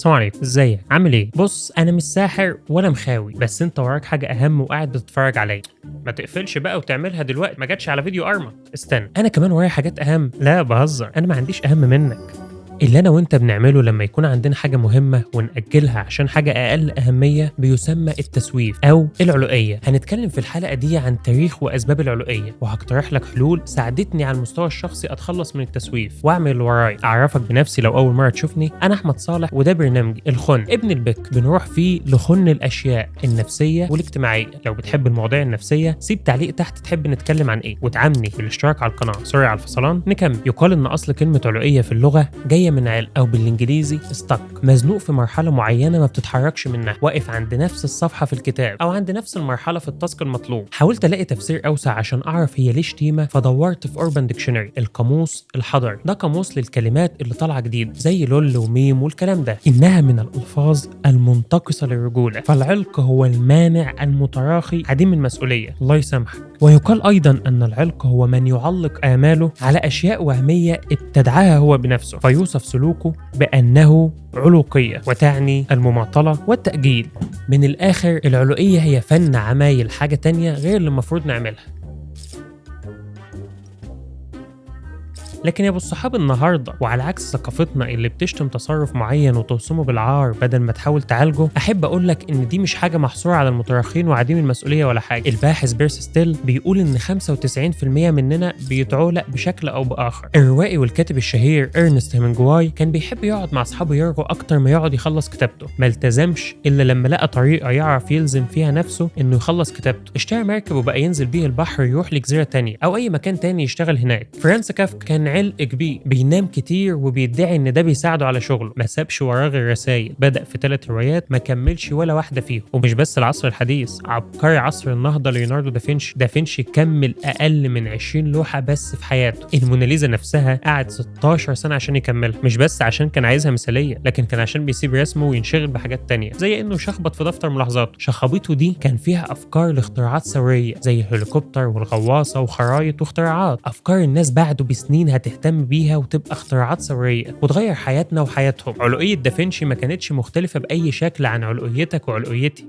السلام عليكم، ازيك؟ عامل ايه؟ بص، انا مش ساحر ولا مخاوي، بس انت وراك حاجه اهم وقاعد بتتفرج عليا. ما تقفلش بقى وتعملها دلوقتي، ما جاتش على فيديو ارمط. استنى، انا كمان ورايا حاجات اهم. لا بهزر، انا ما عنديش اهم منك. اللي انا وانت بنعمله لما يكون عندنا حاجه مهمه ونأجلها عشان حاجه اقل اهميه بيسمى التسويف او العلوئيه. هنتكلم في الحلقه دي عن تاريخ واسباب العلوئيه، وهقترح لك حلول ساعدتني على المستوى الشخصي اتخلص من التسويف واعمل اللي ورايا. اعرفك بنفسي لو اول مره تشوفني، انا احمد صالح، وده برنامجي الخن ابن البك. بنروح فيه لخن الاشياء النفسيه والاجتماعيه. لو بتحب المواضيع النفسيه سيب تعليق تحت تحب نتكلم عن ايه، وتعاملني بالاشتراك على القناه. سوري على الفصلان، نكمل. يقال ان اصل كلمه علوئيه في اللغه جايه من علق، او بالانجليزي stuck، مزنوق في مرحله معينه ما بتتحركش منها، واقف عند نفس الصفحه في الكتاب او عند نفس المرحله في التاسك المطلوب. حاولت الاقي تفسير اوسع عشان اعرف هي ليه شتيمه، فدورت في اوربان ديكشنري، القاموس الحضري. ده قاموس للكلمات اللي طالعه جديد زي لول وميم والكلام ده. انها من الالفاظ المنتقصه للرجوله، فالعلق هو المانع المتراخي عديم المسؤوليه، الله يسامحك. ويقال ايضا ان العلق هو من يعلق اماله على اشياء وهميه ابتدعها هو بنفسه، فيوصف سلوكه بأنه علوقية، وتعني المماطلة والتأجيل. من الآخر، العلوئية هي فن عمايل حاجة تانية غير اللي المفروض نعملها. لكن يا ابو الصحاب النهارده، وعلى عكس ثقافتنا اللي بتشتم تصرف معين وتوصمه بالعار بدل ما تحاول تعالجه، احب اقول لك ان دي مش حاجه محصوره على المتراخين وعديم المسؤوليه ولا حاجه. الباحث بيرسي ستيل بيقول ان 95% مننا بيتعلق بشكل او باخر. الروائي والكاتب الشهير ارنست هيمنجواي كان بيحب يقعد مع اصحابه يرغوا اكتر ما يقعد يخلص كتابته. ما التزمش الا لما لقى طريقه يعرف يلزم فيها نفسه انه يخلص كتابته. اشترى مركب وبقى ينزل بيه البحر، يروح لجزيره تانية او اي مكان تاني يشتغل هناك. فرانس كافكا كان علق كبير، بينام كتير وبيدعي ان ده بيساعده على شغله. ما سابش وراه غير رسائل، بدأ في 3 روايات ما كملش ولا واحدة فيهم. ومش بس العصر الحديث، عبقري عصر النهضة ليوناردو دافنشي كمل اقل من 20 لوحة بس في حياته. الموناليزا نفسها قعد 16 سنة عشان يكملها، مش بس عشان كان عايزها مثالية، لكن كان عشان بيسيب رسمه وينشغل بحاجات تانية، زي انه شخبط في دفتر ملاحظاته. شخابيته دي كان فيها افكار لاختراعات ثورية زي الهليكوبتر والغواصة وخرايط واختراعات، افكار الناس بعده بسنين هتهتم بيها وتبقى اختراعات ثوريه وتغير حياتنا وحياتهم. علوئيه دافنشي ما كانتش مختلفه باي شكل عن علوئيتك وعلوئيتي.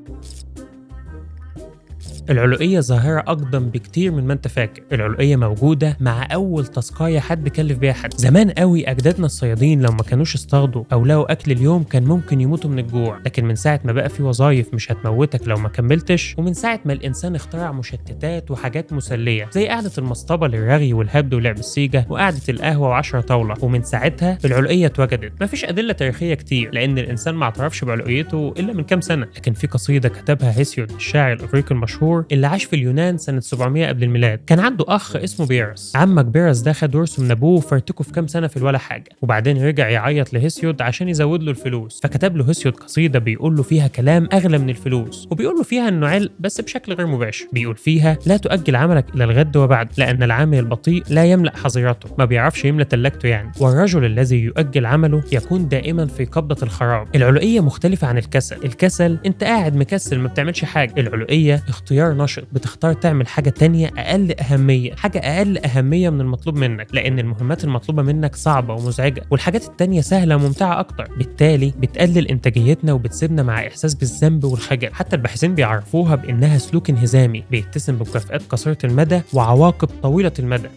العلوئية ظاهرة أقدم بكتير من ما أنت فاكر. العلوئية موجودة مع أول تاسكاية حد كلف بيها حد. زمان قوي أجدادنا الصيادين لو ما كانوش اصطادوا أو لقوا أكل اليوم كان ممكن يموتوا من الجوع، لكن من ساعة ما بقى في وظايف مش هتموتك لو ما كملتش، ومن ساعة ما الإنسان اخترع مشتتات وحاجات مسلية زي قعدة المصطبة للرغي والهبد ولعب السيجة وقعدة القهوة و10 طاولة، ومن ساعتها العلوئية اتوجدت. مفيش أدلة تاريخية كتير لأن الإنسان ما اعترفش بعلوئيته إلا من كام سنة، لكن في قصيدة كتبها هيسيود الشاعر الإغريقي المشهور اللي عاش في اليونان سنة 700 قبل الميلاد. كان عنده أخ اسمه بيرس. عمك بيرس ده خد ورثه من أبوه وفرتكه في كام سنة في ولا حاجة، وبعدين رجع يعيط لهيسيود عشان يزود له الفلوس، فكتب له هيسيود قصيدة بيقول له فيها كلام أغلى من الفلوس، وبيقول له فيها إنه عل بس بشكل غير مباشر. بيقول فيها: لا تؤجل عملك إلى الغد وبعد، لأن العامل البطيء لا يملأ حظيرته، ما بيعرفش يملأ تلاجته يعني، والرجل الذي يؤجل عمله يكون دائما في قبضة الخراب. العلوئية مختلفة عن الكسل أنت قاعد مكسل ما بتعملش حاجة. العلوئية اختيار نشط، بتختار تعمل حاجة تانية أقل أهمية من المطلوب منك، لأن المهمات المطلوبة منك صعبة ومزعجة والحاجات التانية سهلة وممتعة أكتر. بالتالي بتقلل إنتاجيتنا وبتسيبنا مع إحساس بالذنب والخجل. حتى الباحثين بيعرفوها بإنها سلوك انهزامي بيتسم بمكافآت قصيرة المدى وعواقب طويلة المدى.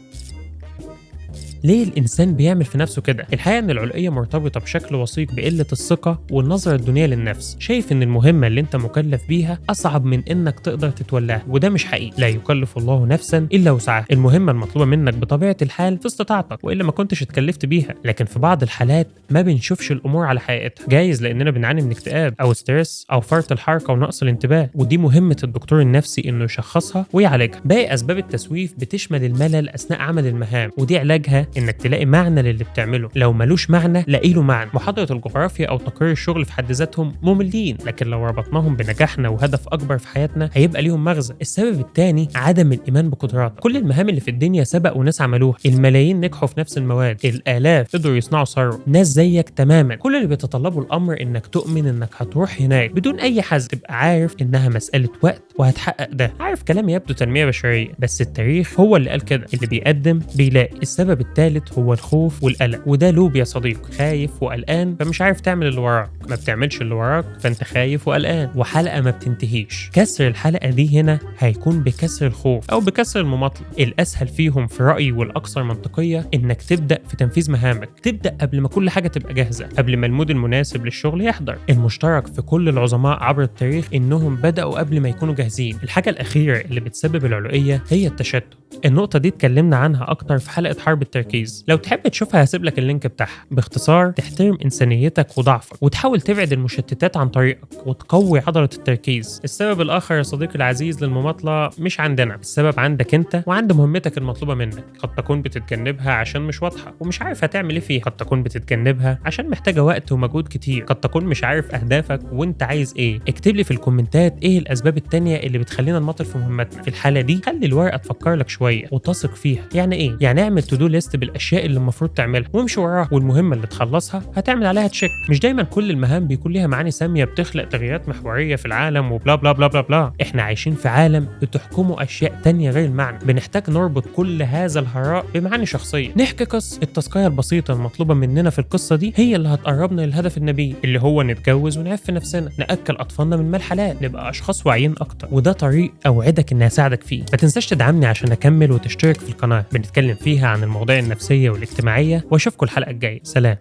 ليه الإنسان بيعمل في نفسه كده؟ الحقيقة إن العلوئية مرتبطة بشكل وثيق بقلة الثقة والنظرة الدونية للنفس. شايف إن المهمة اللي أنت مكلف بيها أصعب من إنك تقدر تتولاها، وده مش حقيقي. لا يكلف الله نفسا إلا وسعها. المهمة المطلوبة منك بطبيعة الحال في استطاعتك، وإلا ما كنتش اتكلفت بيها. لكن في بعض الحالات ما بنشوفش الأمور على حقيقتها، جايز لأننا بنعاني من اكتئاب أو ستريس أو فرط الحركة ونقص الانتباه، ودي مهمة الدكتور النفسي إنه يشخصها ويعالجها. باقي أسباب التسويف بتشمل الملل أثناء عمل المهام، ودي علاجها إنك تلاقي معنى للي بتعمله. لو ملوش معنى لاقي له معنى. محاضرة الجغرافيا أو تقرير الشغل في حد ذاتهم مملين، لكن لو ربطناهم بنجاحنا وهدف أكبر في حياتنا هيبقى ليهم مغزى. السبب الثاني عدم الإيمان بقدراتك. كل المهام اللي في الدنيا سبق وناس عملوها، الملايين نجحوا في نفس المواد، الآلاف قدروا يصنعوا ثروة، ناس زيك تماما. كل اللي بيتطلبه الأمر إنك تؤمن إنك هتروح هناك بدون أي حزن، تبقى عارف إنها مسألة وقت وهتحقق ده. عارف كلام يبدو تنمية بشرية، بس التاريخ هو اللي قال كده، اللي بيقدم بيلاقي. السبب الثالث التالت هو الخوف والقلق، وده لوب يا صديقي، خايف وقلقان فمش عارف تعمل اللي وراك، ما بتعملش اللي وراك فانت خايف وقلقان، وحلقة ما بتنتهيش. كسر الحلقة دي هنا هيكون بكسر الخوف أو بكسر المماطلة. الأسهل فيهم في رأيي والأكثر منطقية إنك تبدأ في تنفيذ مهامك، تبدأ قبل ما كل حاجة تبقى جاهزة، قبل ما المود المناسب للشغل يحضر. المشترك في كل العظماء عبر التاريخ إنهم بدأوا قبل ما يكونوا جاهزين. الحاجة الأخيرة اللي بتسبب العلوية هي التشتت. النقطة دي اتكلمنا عنها أكتر في حلقة حرب التركيز، لو تحب تشوفها هسيب لك اللينك بتاعها. باختصار، تحترم إنسانيتك وضعفك وتحاول تبعد المشتتات عن طريقك وتقوي عضلة التركيز. السبب الآخر يا صديقي العزيز للمماطلة مش عندنا، السبب عندك أنت وعند مهمتك المطلوبة منك. قد تكون بتتجنبها عشان مش واضحة ومش عارف هتعمل إيه فيها، قد تكون بتتجنبها عشان محتاجة وقت ومجهود كتير، قد تكون مش عارف أهدافك وأنت عايز إيه. اكتب لي في الكومنتات إيه الأسباب التانية اللي بتخلينا نماطل في مهمتنا. في الحالة دي خلي الورقة تفكر لك شوية وتثق فيها. يعني إيه؟ يعني اعمل تو دو ليست بالأشياء اللي المفروض تعملها وامشي وراها، والمهمة اللي تخلصها هتعمل عليها تشيك. مش دايما كل المهام بيكون ليها معاني سامية بتخلق تغييرات محورية في العالم وبلا بلا بلا بلا بلا. احنا عايشين في عالم بتحكمه أشياء تانية غير المعنى، بنحتاج نربط كل هذا الهراء بمعاني شخصية. نحكي قصة. التاسكاية البسيطة المطلوبة مننا في القصة دي هي اللي هتقربنا للهدف النبيل، اللي هو نتجوز ونعف نفسنا، نأكل أطفالنا من مال حلال، نبقى أشخاص واعيين أكتر. وده طريق أوعدك إني هساعدك فيه. ما تنساش تدعمني عشان أكمل وتشترك في القناة، بنتكلم فيها عن المواضيع النفسية والاجتماعية. وأشوفكم الحلقة الجاية. سلام.